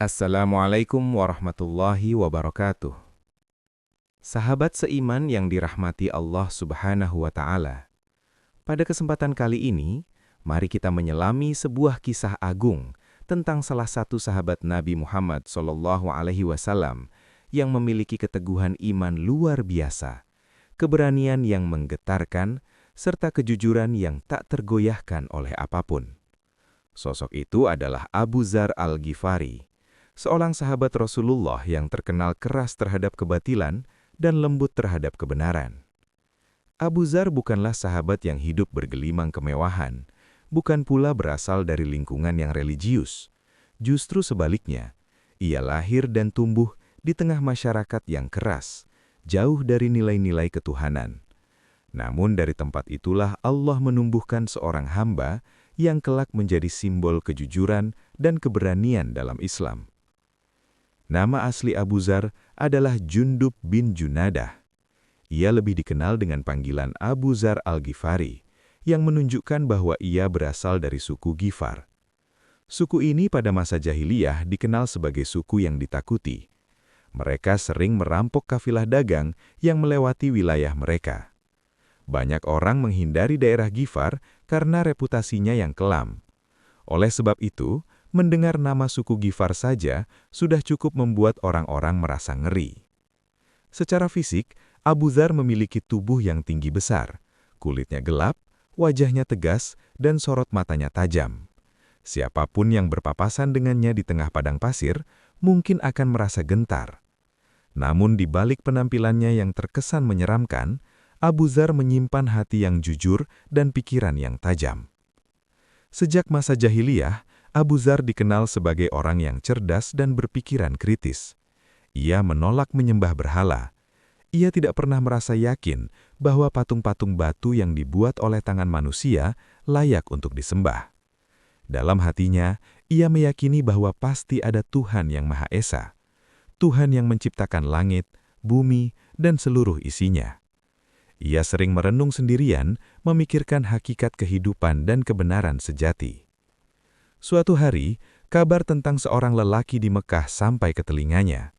Assalamualaikum warahmatullahi wabarakatuh. Sahabat seiman yang dirahmati Allah Subhanahu wa Ta'ala, pada kesempatan kali ini, mari kita menyelami sebuah kisah agung tentang salah satu sahabat Nabi Muhammad SAW yang memiliki keteguhan iman luar biasa, keberanian yang menggetarkan, serta kejujuran yang tak tergoyahkan oleh apapun. Sosok itu adalah Abu Dzar Al-Ghifari, seorang sahabat Rasulullah yang terkenal keras terhadap kebatilan dan lembut terhadap kebenaran. Abu Dzar bukanlah sahabat yang hidup bergelimang kemewahan, bukan pula berasal dari lingkungan yang religius. Justru sebaliknya, ia lahir dan tumbuh di tengah masyarakat yang keras, jauh dari nilai-nilai ketuhanan. Namun dari tempat itulah Allah menumbuhkan seorang hamba yang kelak menjadi simbol kejujuran dan keberanian dalam Islam. Nama asli Abu Dzar adalah Jundub bin Junadah. Ia lebih dikenal dengan panggilan Abu Dzar Al-Ghifari, yang menunjukkan bahwa ia berasal dari suku Ghifar. Suku ini pada masa jahiliyah dikenal sebagai suku yang ditakuti. Mereka sering merampok kafilah dagang yang melewati wilayah mereka. Banyak orang menghindari daerah Ghifar karena reputasinya yang kelam. Oleh sebab itu, mendengar nama suku Ghifar saja sudah cukup membuat orang-orang merasa ngeri. Secara fisik, Abu Dzar memiliki tubuh yang tinggi besar, kulitnya gelap, wajahnya tegas, dan sorot matanya tajam. Siapapun yang berpapasan dengannya di tengah padang pasir mungkin akan merasa gentar. Namun di balik penampilannya yang terkesan menyeramkan, Abu Dzar menyimpan hati yang jujur dan pikiran yang tajam. Sejak masa jahiliyah, Abu Dzar dikenal sebagai orang yang cerdas dan berpikiran kritis. Ia menolak menyembah berhala. Ia tidak pernah merasa yakin bahwa patung-patung batu yang dibuat oleh tangan manusia layak untuk disembah. Dalam hatinya, ia meyakini bahwa pasti ada Tuhan yang Maha Esa, Tuhan yang menciptakan langit, bumi, dan seluruh isinya. Ia sering merenung sendirian, memikirkan hakikat kehidupan dan kebenaran sejati. Suatu hari, kabar tentang seorang lelaki di Mekah sampai ke telinganya.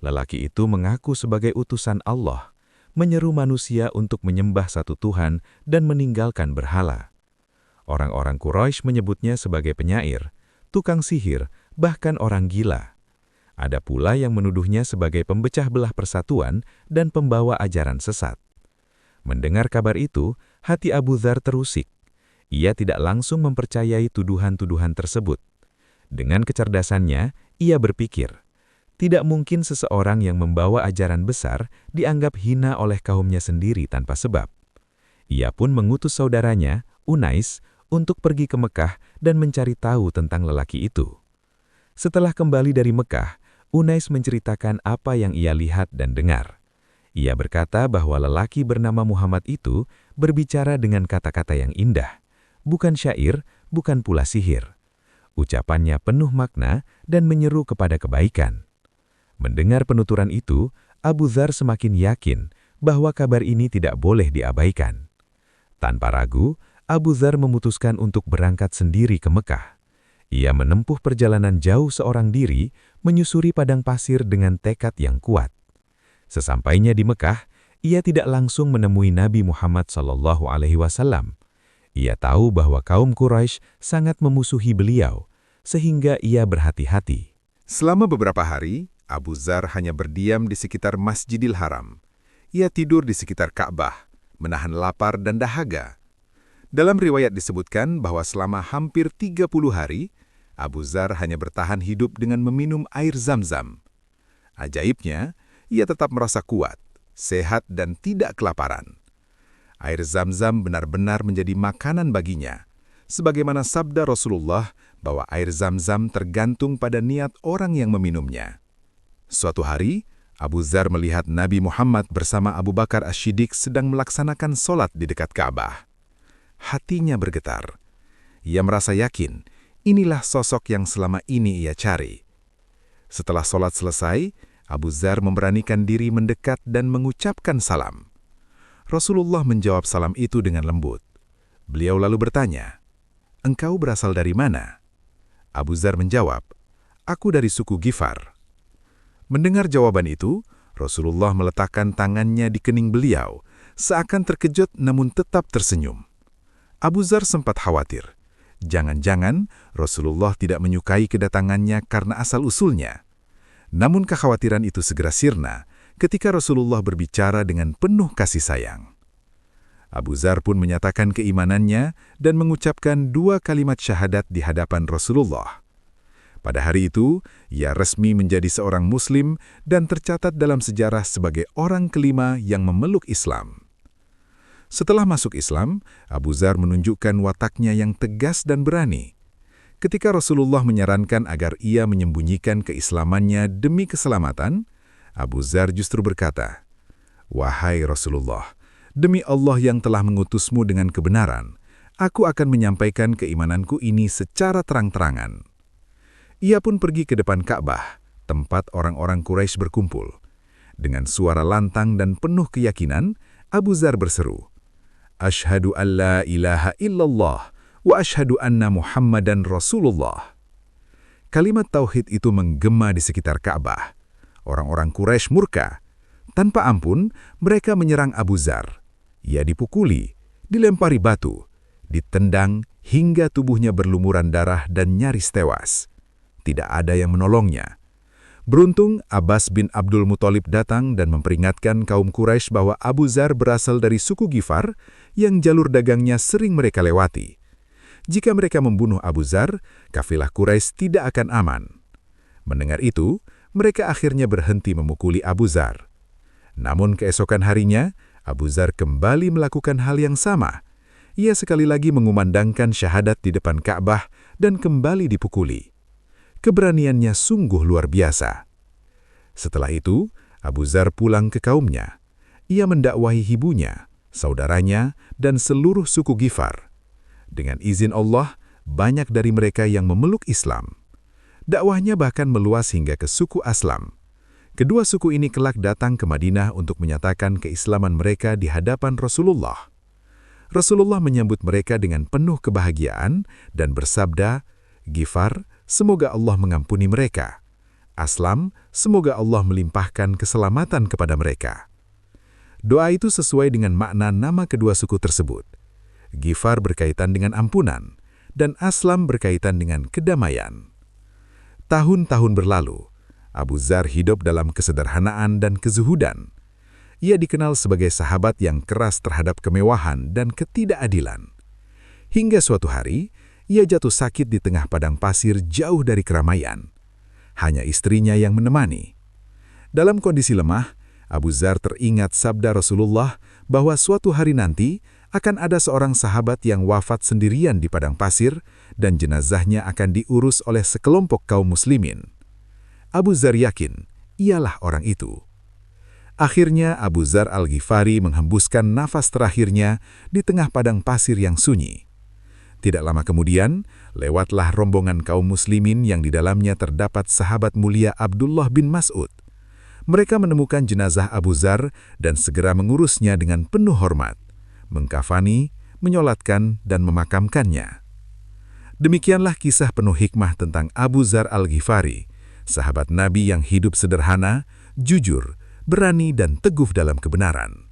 Lelaki itu mengaku sebagai utusan Allah, menyeru manusia untuk menyembah satu Tuhan dan meninggalkan berhala. Orang-orang Quraisy menyebutnya sebagai penyair, tukang sihir, bahkan orang gila. Ada pula yang menuduhnya sebagai pembecah belah persatuan dan pembawa ajaran sesat. Mendengar kabar itu, hati Abu Dzar terusik. Ia tidak langsung mempercayai tuduhan-tuduhan tersebut. Dengan kecerdasannya, ia berpikir, tidak mungkin seseorang yang membawa ajaran besar dianggap hina oleh kaumnya sendiri tanpa sebab. Ia pun mengutus saudaranya, Unais, untuk pergi ke Mekah dan mencari tahu tentang lelaki itu. Setelah kembali dari Mekah, Unais menceritakan apa yang ia lihat dan dengar. Ia berkata bahwa lelaki bernama Muhammad itu berbicara dengan kata-kata yang indah. Bukan syair, bukan pula sihir. Ucapannya penuh makna dan menyeru kepada kebaikan. Mendengar penuturan itu, Abu Dzar semakin yakin bahwa kabar ini tidak boleh diabaikan. Tanpa ragu, Abu Dzar memutuskan untuk berangkat sendiri ke Mekah. Ia menempuh perjalanan jauh seorang diri, menyusuri padang pasir dengan tekad yang kuat. Sesampainya di Mekah, ia tidak langsung menemui Nabi Muhammad SAW. Ia tahu bahwa kaum Quraisy sangat memusuhi beliau, sehingga ia berhati-hati. Selama beberapa hari, Abu Dzar hanya berdiam di sekitar Masjidil Haram. Ia tidur di sekitar Ka'bah, menahan lapar dan dahaga. Dalam riwayat disebutkan bahwa selama hampir 30 hari, Abu Dzar hanya bertahan hidup dengan meminum air Zam-Zam. Ajaibnya, ia tetap merasa kuat, sehat dan tidak kelaparan. Air Zam-Zam benar-benar menjadi makanan baginya, sebagaimana sabda Rasulullah bahwa air Zam-Zam tergantung pada niat orang yang meminumnya. Suatu hari, Abu Dzar melihat Nabi Muhammad bersama Abu Bakar As-Siddiq sedang melaksanakan sholat di dekat Ka'bah. Hatinya bergetar. Ia merasa yakin, inilah sosok yang selama ini ia cari. Setelah sholat selesai, Abu Dzar memberanikan diri mendekat dan mengucapkan salam. Rasulullah menjawab salam itu dengan lembut. Beliau lalu bertanya, "Engkau berasal dari mana?" Abu Dzar menjawab, "Aku dari suku Ghifar." Mendengar jawaban itu, Rasulullah meletakkan tangannya di kening beliau, seakan terkejut namun tetap tersenyum. Abu Dzar sempat khawatir. Jangan-jangan Rasulullah tidak menyukai kedatangannya karena asal-usulnya. Namun kekhawatiran itu segera sirna ketika Rasulullah berbicara dengan penuh kasih sayang. Abu Dzar pun menyatakan keimanannya dan mengucapkan 2 kalimat syahadat di hadapan Rasulullah. Pada hari itu, ia resmi menjadi seorang Muslim dan tercatat dalam sejarah sebagai orang kelima yang memeluk Islam. Setelah masuk Islam, Abu Dzar menunjukkan wataknya yang tegas dan berani. Ketika Rasulullah menyarankan agar ia menyembunyikan keislamannya demi keselamatan, Abu Dzar justru berkata, "Wahai Rasulullah, demi Allah yang telah mengutusmu dengan kebenaran, aku akan menyampaikan keimananku ini secara terang-terangan." Ia pun pergi ke depan Ka'bah, tempat orang-orang Quraisy berkumpul. Dengan suara lantang dan penuh keyakinan, Abu Dzar berseru, "Asyhadu an la ilaha illallah wa asyhadu anna Muhammadan Rasulullah." Kalimat tauhid itu menggema di sekitar Ka'bah. Orang-orang Quraisy murka. Tanpa ampun, mereka menyerang Abu Dzar. Ia dipukuli, dilempari batu, ditendang hingga tubuhnya berlumuran darah dan nyaris tewas. Tidak ada yang menolongnya. Beruntung, Abbas bin Abdul Muthalib datang dan memperingatkan kaum Quraisy bahwa Abu Dzar berasal dari suku Ghifar yang jalur dagangnya sering mereka lewati. Jika mereka membunuh Abu Dzar, kafilah Quraisy tidak akan aman. Mendengar itu, mereka akhirnya berhenti memukuli Abu Dzar. Namun keesokan harinya, Abu Dzar kembali melakukan hal yang sama. Ia sekali lagi mengumandangkan syahadat di depan Ka'bah dan kembali dipukuli. Keberaniannya sungguh luar biasa. Setelah itu, Abu Dzar pulang ke kaumnya. Ia mendakwahi ibunya, saudaranya, dan seluruh suku Ghifar. Dengan izin Allah, banyak dari mereka yang memeluk Islam. Dakwahnya bahkan meluas hingga ke suku Aslam. Kedua suku ini kelak datang ke Madinah untuk menyatakan keislaman mereka di hadapan Rasulullah. Rasulullah menyambut mereka dengan penuh kebahagiaan dan bersabda, "Ghifar, semoga Allah mengampuni mereka. Aslam, semoga Allah melimpahkan keselamatan kepada mereka." Doa itu sesuai dengan makna nama kedua suku tersebut. Ghifar berkaitan dengan ampunan, dan Aslam berkaitan dengan kedamaian. Tahun-tahun berlalu, Abu Dzar hidup dalam kesederhanaan dan kezuhudan. Ia dikenal sebagai sahabat yang keras terhadap kemewahan dan ketidakadilan. Hingga suatu hari, ia jatuh sakit di tengah padang pasir jauh dari keramaian. Hanya istrinya yang menemani. Dalam kondisi lemah, Abu Dzar teringat sabda Rasulullah bahwa suatu hari nanti akan ada seorang sahabat yang wafat sendirian di padang pasir dan jenazahnya akan diurus oleh sekelompok kaum muslimin. Abu Dzar yakin ialah orang itu. Akhirnya Abu Dzar Al-Ghifari menghembuskan nafas terakhirnya di tengah padang pasir yang sunyi. Tidak lama kemudian, lewatlah rombongan kaum muslimin yang di dalamnya terdapat sahabat mulia Abdullah bin Mas'ud. Mereka menemukan jenazah Abu Dzar dan segera mengurusnya dengan penuh hormat, mengkafani, menyolatkan, dan memakamkannya. Demikianlah kisah penuh hikmah tentang Abu Dzar Al-Ghifari, sahabat Nabi yang hidup sederhana, jujur, berani, dan teguh dalam kebenaran.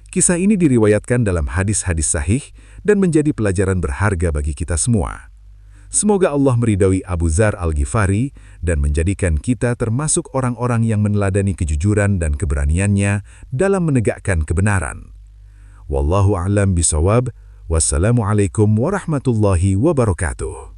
Kisah ini diriwayatkan dalam hadis-hadis sahih dan menjadi pelajaran berharga bagi kita semua. Semoga Allah meridhai Abu Dzar Al-Ghifari dan menjadikan kita termasuk orang-orang yang meneladani kejujuran dan keberaniannya dalam menegakkan kebenaran. Wallahu a'lam bishawab. Wassalamualaikum warahmatullahi wabarakatuh.